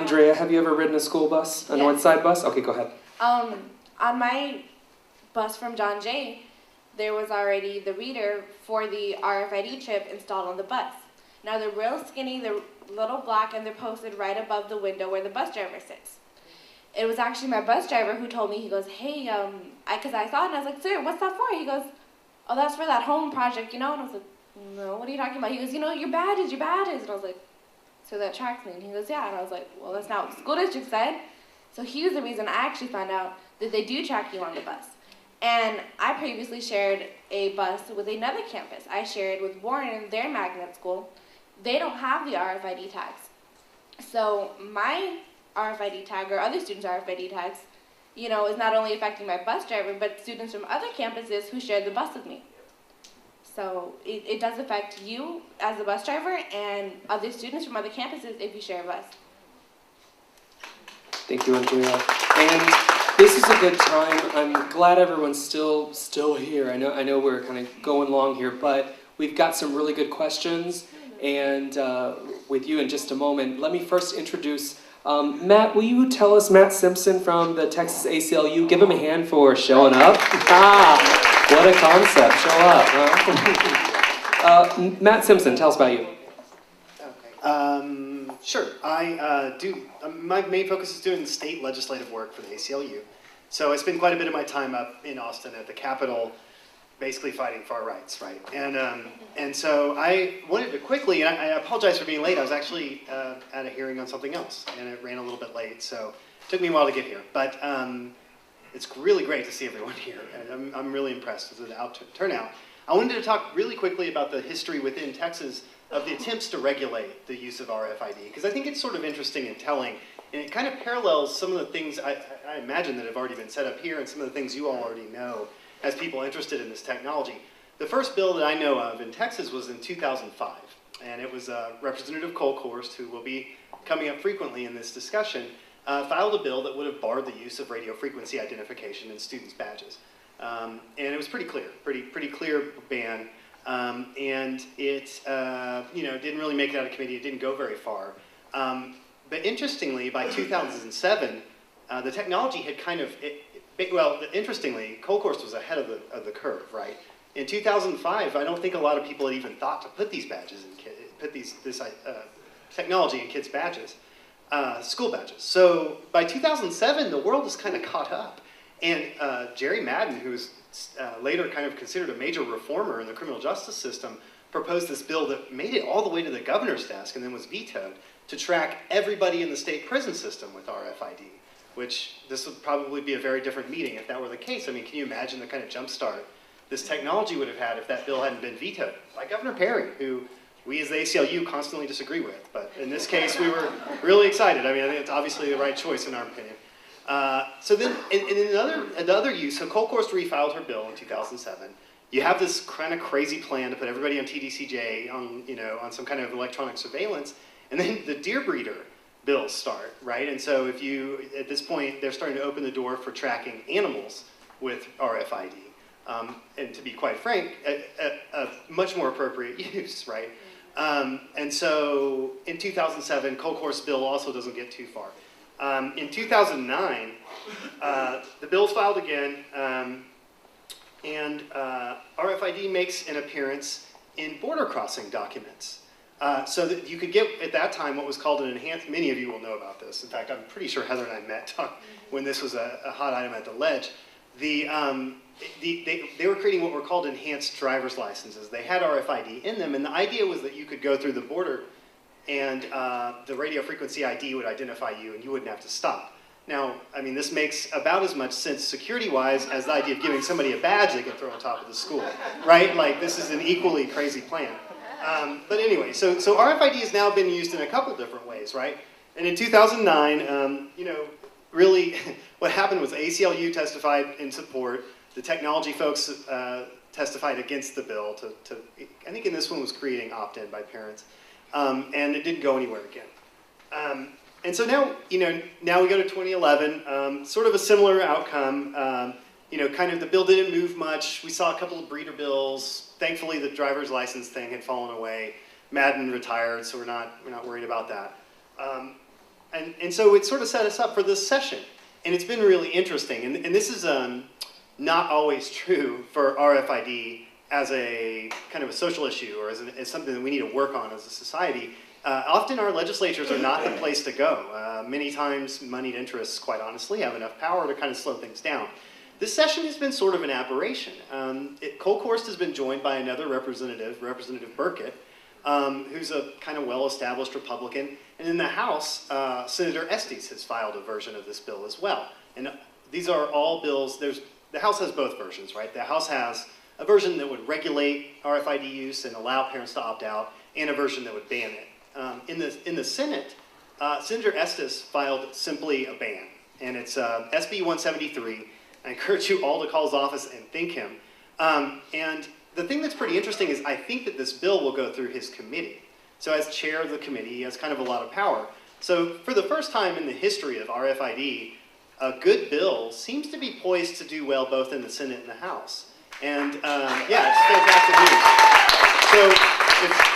Andrea, have you ever ridden a school bus, a North Side bus? Okay, go ahead. On my bus from John Jay, there was already the reader for the RFID chip installed on the bus. Now they're real skinny, they're little black, and they're posted right above the window where the bus driver sits. It was actually my bus driver who told me, he goes, hey, because I saw it and I was like, sir, what's that for? He goes, oh, that's for that home project, you know? And I was like, no, what are you talking about? He goes, you know, your badges. And I was like, so that tracks me. And he goes, yeah. And I was like, well, that's not what the school district said. So he was the reason I actually found out that they do track you on the bus. And I previously shared a bus with another campus. I shared with Warren, their magnet school. They don't have the RFID tags. So my RFID tag, or other students' RFID tags, you know, is not only affecting my bus driver, but students from other campuses who shared the bus with me. So it does affect you as a bus driver and other students from other campuses if you share a bus. Thank you, Andrea. And this is a good time. I'm glad everyone's still here. I know we're kind of going long here, but we've got some really good questions. And with you in just a moment, let me first introduce Matt. Will you tell us, Matt Simpson from the Texas ACLU? Give him a hand for showing up. What a concept! Show up. Huh? Matt Simpson, tell us about you. Okay. Sure. I do. My main focus is doing state legislative work for the ACLU. So I spend quite a bit of my time up in Austin at the Capitol, basically fighting far rights, right? And so I wanted to quickly, and I apologize for being late. I was actually at a hearing on something else, and it ran a little bit late, so it took me a while to get here. But it's really great to see everyone here, and I'm really impressed with the turnout. I wanted to talk really quickly about the history within Texas of the attempts to regulate the use of RFID, because I think it's sort of interesting and telling, and it kind of parallels some of the things I imagine that have already been set up here, and some of the things you all already know as people interested in this technology. The first bill that I know of in Texas was in 2005, and it was Representative Colkhorst, who will be coming up frequently in this discussion, filed a bill that would have barred the use of radio frequency identification in students' badges. And it was pretty clear, pretty clear ban, and it didn't really make it out of committee. It didn't go very far. But interestingly, by 2007, the technology had kind of, interestingly, Colkhorst was ahead of the curve, right? In 2005, I don't think a lot of people had even thought to put these badges in this technology in kids' badges, school badges. So by 2007, the world has kind of caught up. And Jerry Madden, who was later kind of considered a major reformer in the criminal justice system, proposed this bill that made it all the way to the governor's desk and then was vetoed to track everybody in the state prison system with RFID, which this would probably be a very different meeting if that were the case. I mean, can you imagine the kind of jumpstart this technology would have had if that bill hadn't been vetoed by Governor Perry, who we as the ACLU constantly disagree with. But in this case, we were really excited. I mean, I think it's obviously the right choice in our opinion. So then, in another use, so Colkhorst refiled her bill in 2007. You have this kind of crazy plan to put everybody on TDCJ, on some kind of electronic surveillance, and then the deer breeder bills start, right? And so if you, at this point, they're starting to open the door for tracking animals with RFID. And to be quite frank, a much more appropriate use, right? And so in 2007, Colkhorst's bill also doesn't get too far. In 2009, the bill's filed again, and RFID makes an appearance in border crossing documents. So that you could get, at that time, what was called an enhanced, many of you will know about this. In fact, I'm pretty sure Heather and I met when this was a hot item at the Ledge. They were creating what were called enhanced driver's licenses. They had RFID in them, and the idea was that you could go through the border and the radio frequency ID would identify you and you wouldn't have to stop. Now, I mean, this makes about as much sense security-wise as the idea of giving somebody a badge they can throw on top of the school, right? Like, this is an equally crazy plan. But anyway, so RFID has now been used in a couple different ways, right? And in 2009, really what happened was ACLU testified in support. The technology folks testified against the bill I think in this one was creating opt-in by parents. And it didn't go anywhere again. And so now, now we go to 2011, sort of a similar outcome. Kind of the bill didn't move much. We saw a couple of breeder bills. Thankfully, the driver's license thing had fallen away. Madden retired, so we're not worried about that. And so it sort of set us up for this session. And it's been really interesting. And this is not always true for RFID as a kind of a social issue or as something that we need to work on as a society. Often our legislatures are not the place to go. Many times moneyed interests, quite honestly, have enough power to kind of slow things down. This session has been sort of an aberration. Colkhorst has been joined by another representative, Representative Burkett, who's a kind of well-established Republican. And in the House, Senator Estes has filed a version of this bill as well. And these are all bills, the House has both versions, right? The House has a version that would regulate RFID use and allow parents to opt out, and a version that would ban it. In the Senate, Senator Estes filed simply a ban, and it's SB 173. I encourage you all to call his office and thank him. And the thing that's pretty interesting is I think that this bill will go through his committee. So as chair of the committee, he has kind of a lot of power. So for the first time in the history of RFID, a good bill seems to be poised to do well both in the Senate and the House. And yeah, it's fantastic news. So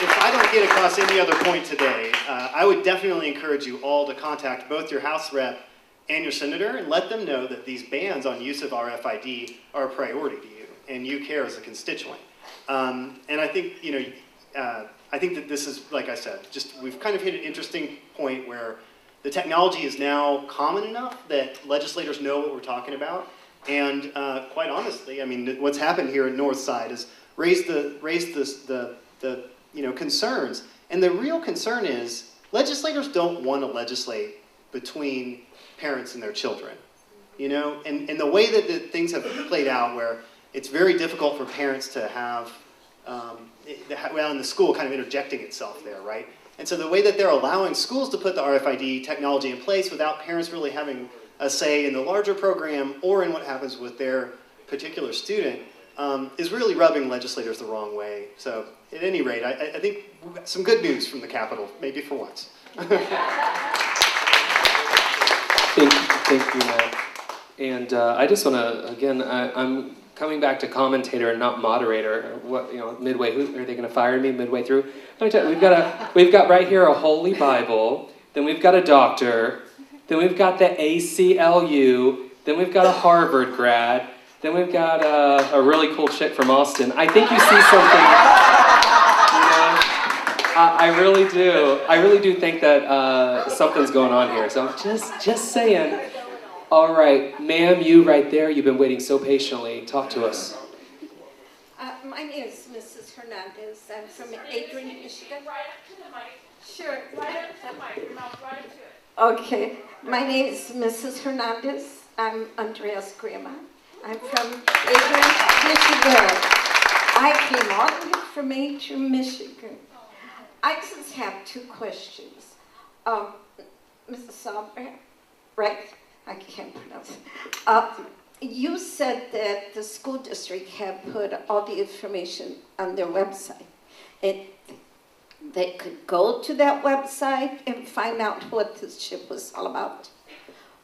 if I don't get across any other point today, I would definitely encourage you all to contact both your House rep and your senator and let them know that these bans on use of RFID are a priority to you and you care as a constituent. And I think, I think that this is, like I said, we've kind of hit an interesting point where the technology is now common enough that legislators know what we're talking about. And quite honestly, I mean, what's happened here in Northside is raised the concerns. And the real concern is legislators don't want to legislate between parents and their children. And the way that the things have played out where it's very difficult for parents to have, in the school kind of interjecting itself there, right? And so the way that they're allowing schools to put the RFID technology in place without parents really having a say in the larger program or in what happens with their particular student is really rubbing legislators the wrong way. So at any rate, I think we've got some good news from the Capitol, maybe for once. Thank you, Matt. And I just want to, again, I'm coming back to commentator and not moderator. What, midway, are they going to fire me midway through? Let me tell you, we've got right here a Holy Bible, then we've got a doctor, then we've got the ACLU, then we've got a Harvard grad, then we've got a really cool chick from Austin. I think you see something, I really do. I really do think that something's going on here. So I'm just saying. All right, ma'am, you right there, you've been waiting so patiently. Talk to us. My name is Mrs. Hernandez. I'm from Adrian, Michigan. Right up to the mic. Sure. Right up to the mic. Your mouth right up to it. Okay. My name is Mrs. Hernandez. I'm Andrea's grandma. I'm from Adrian, Michigan. I came all the way from Adrian, Michigan. I just have two questions. Mrs. Albrecht, right? I can't pronounce it. You said that the school district had put all the information on their website. And they could go to that website and find out what this chip was all about.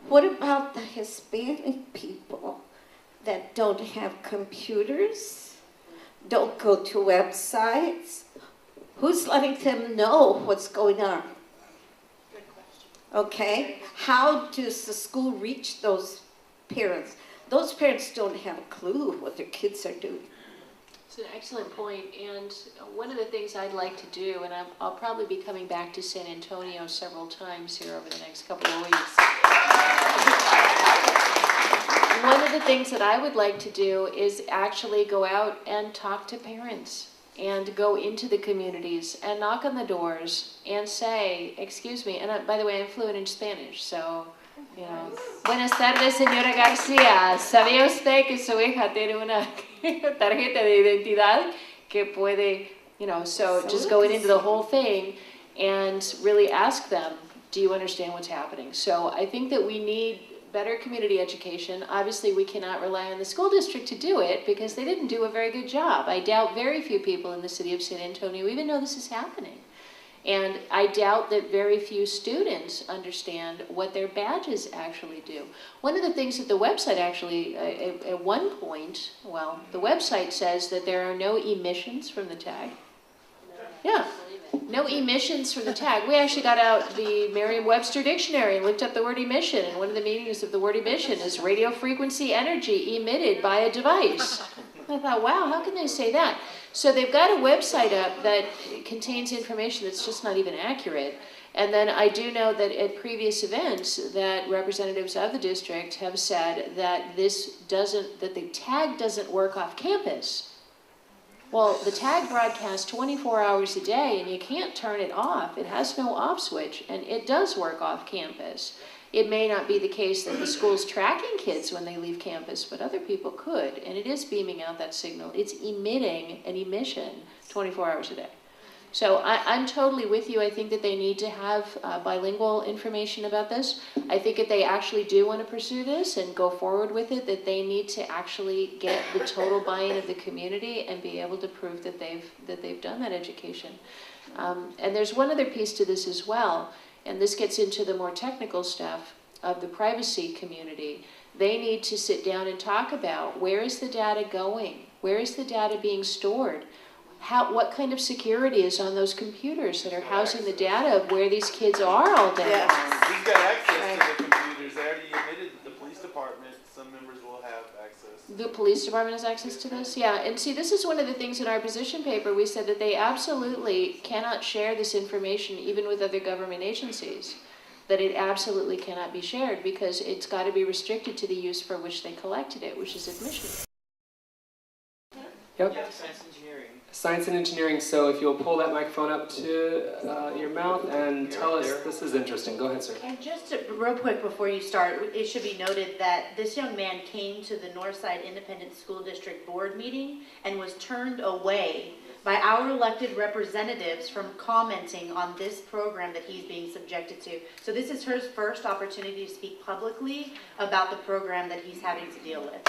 What about the Hispanic people that don't have computers, don't go to websites? Who's letting them know what's going on? Okay, how does the school reach those parents? Those parents don't have a clue what their kids are doing. It's an excellent point, and one of the things I'd like to do, and I'll probably be coming back to San Antonio several times here over the next couple of weeks. One of the things that I would like to do is actually go out and talk to parents and go into the communities and knock on the doors and say, excuse me, and by the way, I'm fluent in Spanish, so, Buenas tardes, señora García. ¿Sabía usted que su hija tiene una tarjeta de identidad que puede, so just going into the whole thing and really ask them, do you understand what's happening? So I think that we need better community education. Obviously, we cannot rely on the school district to do it because they didn't do a very good job. I doubt very few people in the city of San Antonio even know this is happening. And I doubt that very few students understand what their badges actually do. One of the things that the website actually, at one point, the website says that there are no emissions from the tag. Yeah. No emissions from the tag. We actually got out the Merriam-Webster dictionary and looked up the word emission, and one of the meanings of the word emission is radio frequency energy emitted by a device. I thought, wow, how can they say that? So they've got a website up that contains information that's just not even accurate. And then I do know that at previous events that representatives of the district have said that that the tag doesn't work off campus. Well, the tag broadcasts 24 hours a day and you can't turn it off. It has no off switch and it does work off campus. It may not be the case that the school's tracking kids when they leave campus, but other people could. And it is beaming out that signal. It's emitting an emission 24 hours a day. So I'm totally with you. I think that they need to have bilingual information about this. I think if they actually do want to pursue this and go forward with it, that they need to actually get the total buy-in of the community and be able to prove that they've done that education. And there's one other piece to this as well, and this gets into the more technical stuff of the privacy community. They need to sit down and talk about where is the data going? Where is the data being stored? What kind of security is on those computers that are housing the data of where these kids are all day long? We've got access to the computers. They already admitted that the police department, some members will have access. The police department has access to this? Yeah, and see, this is one of the things in our position paper. We said that they absolutely cannot share this information even with other government agencies. That it absolutely cannot be shared because it's got to be restricted to the use for which they collected it, which is admission. Yep. Science engineering. Science and engineering, so if you'll pull that microphone up to your mouth and tell us, this is interesting. Go ahead, sir. And just real quick before you start, it should be noted that this young man came to the Northside Independent School District Board meeting and was turned away by our elected representatives from commenting on this program that he's being subjected to. So this is his first opportunity to speak publicly about the program that he's having to deal with.